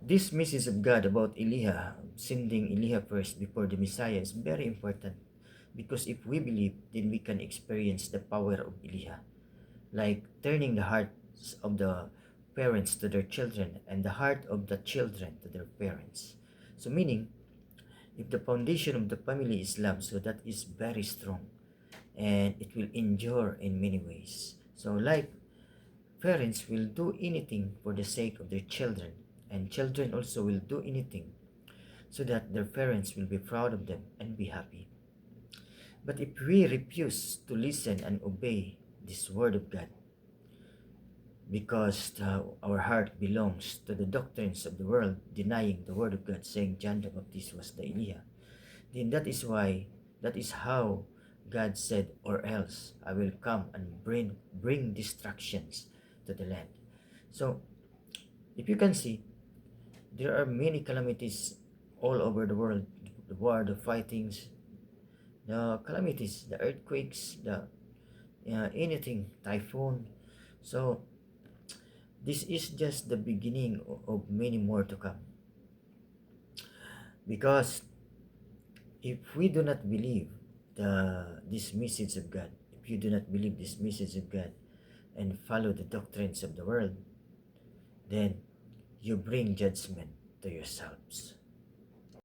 this message of God about Elijah, sending Elijah first before the Messiah, is very important. Because if we believe, then we can experience the power of Elijah. Like turning the hearts of the parents to their children and the heart of the children to their parents. So meaning, if the foundation of the family is love, so that is very strong and it will endure in many ways. So like parents will do anything for the sake of their children, and children also will do anything so that their parents will be proud of them and be happy. But if we refuse to listen and obey this word of God, because our heart belongs to the doctrines of the world, denying the word of God, saying John the Baptist was the Elijah, then that is how God said, or else I will come and bring distractions to the land. So, if you can see, there are many calamities all over the world, the war, the fightings, the calamities, the earthquakes, the anything, typhoon. So, this is just the beginning of many more to come. Because if we do not believe this message of God, if you do not believe this message of God and follow the doctrines of the world, then you bring judgment to yourselves.